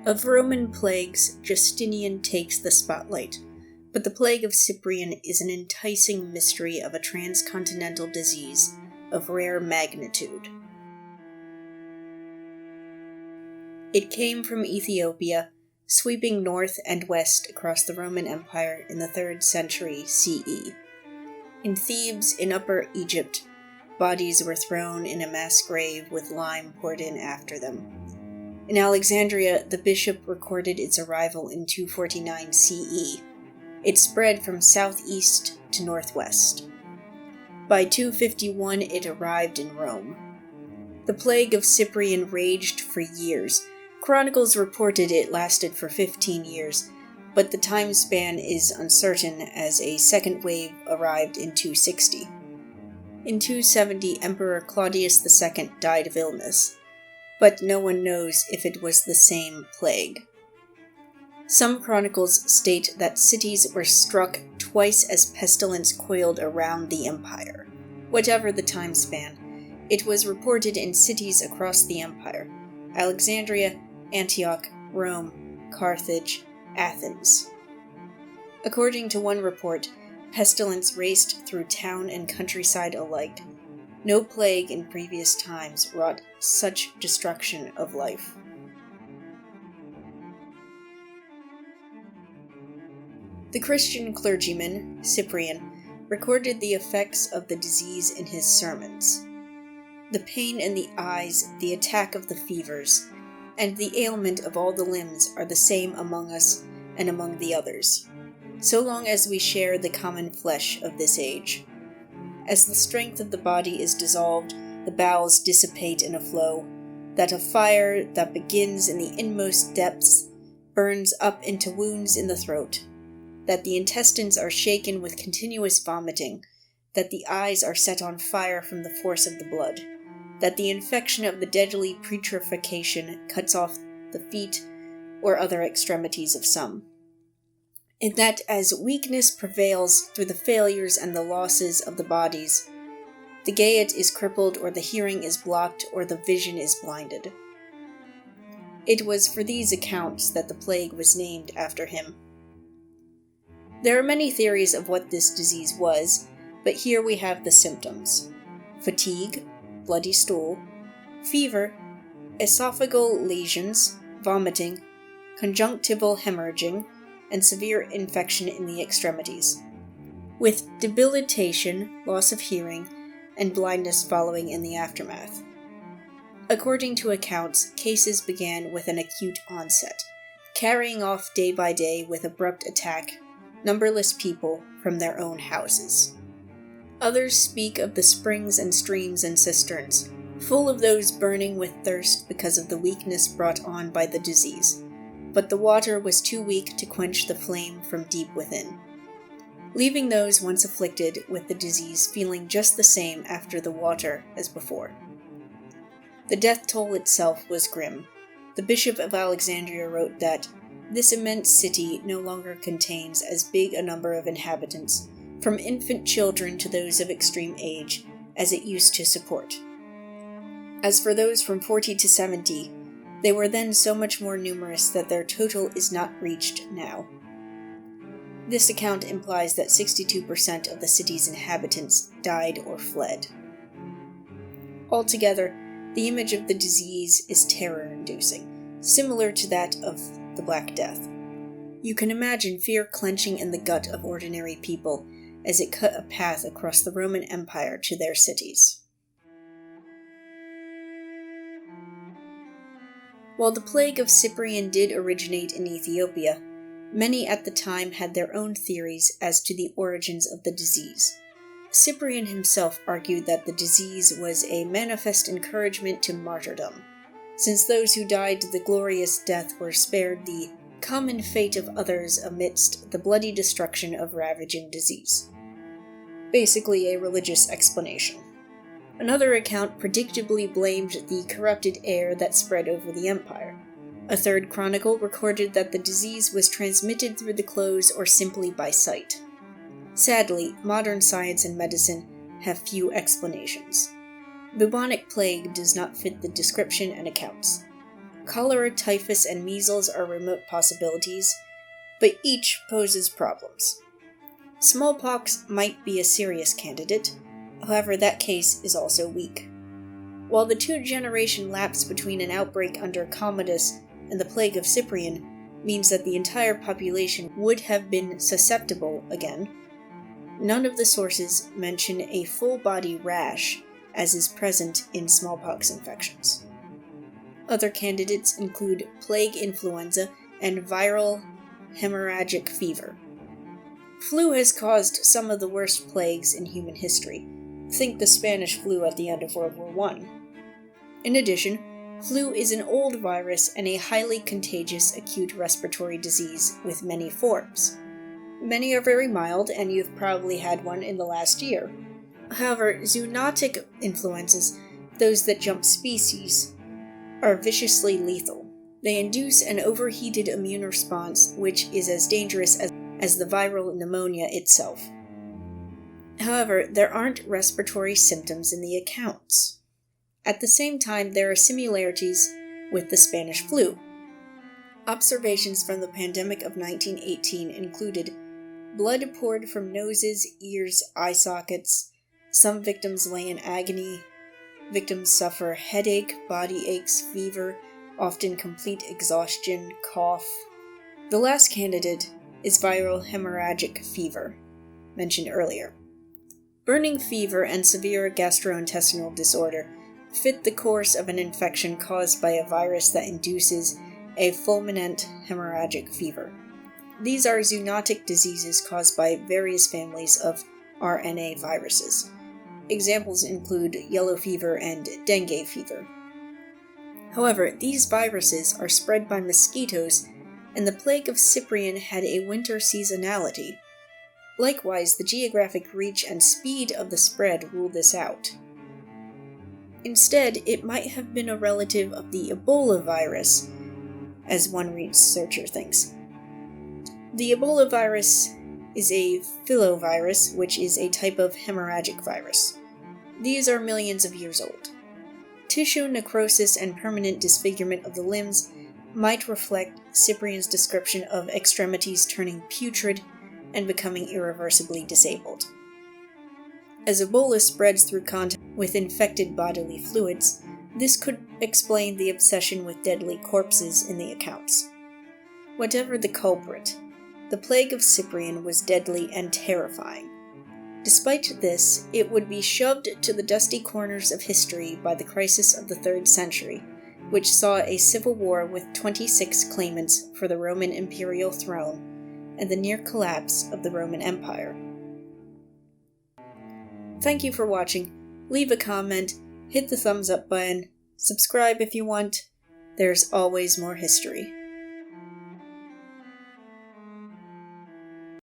Of Roman plagues, Justinian takes the spotlight, but the Plague of Cyprian is an enticing mystery of a transcontinental disease of rare magnitude. It came from Ethiopia, sweeping north and west across the Roman Empire in the 3rd century CE. In Thebes, in Upper Egypt, bodies were thrown in a mass grave with lime poured in after them. In Alexandria, the bishop recorded its arrival in 249 CE. It spread from southeast to northwest. By 251, it arrived in Rome. The Plague of Cyprian raged for years. Chronicles reported it lasted for 15 years, but the time span is uncertain as a second wave arrived in 260. In 270, Emperor Claudius II died of illness, but no one knows if it was the same plague. Some chronicles state that cities were struck twice as pestilence coiled around the empire. Whatever the time span, it was reported in cities across the empire: Alexandria, Antioch, Rome, Carthage, Athens. According to one report, pestilence raced through town and countryside alike. No plague in previous times wrought such destruction of life. The Christian clergyman, Cyprian, recorded the effects of the disease in his sermons. The pain in the eyes, the attack of the fevers, and the ailment of all the limbs are the same among us and among the others, so long as we share the common flesh of this age. As the strength of the body is dissolved, the bowels dissipate in a flow, that a fire that begins in the inmost depths burns up into wounds in the throat, that the intestines are shaken with continuous vomiting, that the eyes are set on fire from the force of the blood, that the infection of the deadly putrefaction cuts off the feet or other extremities of some, and that as weakness prevails through the failures and the losses of the bodies, the gait is crippled, or the hearing is blocked, or the vision is blinded. It was for these accounts that the plague was named after him. There are many theories of what this disease was, but here we have the symptoms: fatigue, bloody stool, fever, esophageal lesions, vomiting, conjunctival hemorrhaging, and severe infection in the extremities, with debilitation, loss of hearing, and blindness following in the aftermath. According to accounts, cases began with an acute onset, carrying off day by day with abrupt attack numberless people from their own houses. Others speak of the springs and streams and cisterns, full of those burning with thirst because of the weakness brought on by the disease, but the water was too weak to quench the flame from deep within, leaving those once afflicted with the disease feeling just the same after the water as before. The death toll itself was grim. The Bishop of Alexandria wrote that this immense city no longer contains as big a number of inhabitants, from infant children to those of extreme age, as it used to support. As for those from 40 to 70, they were then so much more numerous that their total is not reached now. This account implies that 62% of the city's inhabitants died or fled. Altogether, the image of the disease is terror-inducing, similar to that of the Black Death. You can imagine fear clenching in the gut of ordinary people as it cut a path across the Roman Empire to their cities. While the Plague of Cyprian did originate in Ethiopia, many at the time had their own theories as to the origins of the disease. Cyprian himself argued that the disease was a manifest encouragement to martyrdom, since those who died the glorious death were spared the common fate of others amidst the bloody destruction of ravaging disease. Basically a religious explanation. Another account predictably blamed the corrupted air that spread over the empire. A third chronicle recorded that the disease was transmitted through the clothes or simply by sight. Sadly, modern science and medicine have few explanations. Bubonic plague does not fit the description and accounts. Cholera, typhus, and measles are remote possibilities, but each poses problems. Smallpox might be a serious candidate, however that case is also weak. While the 2-generation lapse between an outbreak under Commodus and the Plague of Cyprian means that the entire population would have been susceptible again, none of the sources mention a full-body rash as is present in smallpox infections. Other candidates include plague influenza and viral hemorrhagic fever. Flu has caused some of the worst plagues in human history. Think the Spanish flu at the end of World War I. In addition, flu is an old virus and a highly contagious acute respiratory disease with many forms. Many are very mild, and you've probably had one in the last year. However, zoonotic influenzas, those that jump species, are viciously lethal. They induce an overheated immune response, which is as dangerous as the viral pneumonia itself. However, there aren't respiratory symptoms in the accounts. At the same time, there are similarities with the Spanish flu. Observations from the pandemic of 1918 included blood poured from noses, ears, eye sockets. Some victims lay in agony. Victims suffer headache, body aches, fever, often complete exhaustion, cough. The last candidate is viral hemorrhagic fever, mentioned earlier. Burning fever and severe gastrointestinal disorder fit the course of an infection caused by a virus that induces a fulminant hemorrhagic fever. These are zoonotic diseases caused by various families of RNA viruses. Examples include yellow fever and dengue fever. However, these viruses are spread by mosquitoes, and the Plague of Cyprian had a winter seasonality. Likewise, the geographic reach and speed of the spread ruled this out. Instead, it might have been a relative of the Ebola virus, as one researcher thinks. The Ebola virus is a filovirus, which is a type of hemorrhagic virus. These are millions of years old. Tissue necrosis and permanent disfigurement of the limbs might reflect Cyprian's description of extremities turning putrid and becoming irreversibly disabled. As Ebola spreads through contact with infected bodily fluids, this could explain the obsession with deadly corpses in the accounts. Whatever the culprit, the Plague of Cyprian was deadly and terrifying. Despite this, it would be shoved to the dusty corners of history by the crisis of the 3rd century, which saw a civil war with 26 claimants for the Roman imperial throne and the near collapse of the Roman Empire. Thank you for watching. Leave a comment, hit the thumbs up button, subscribe if you want. There's always more history.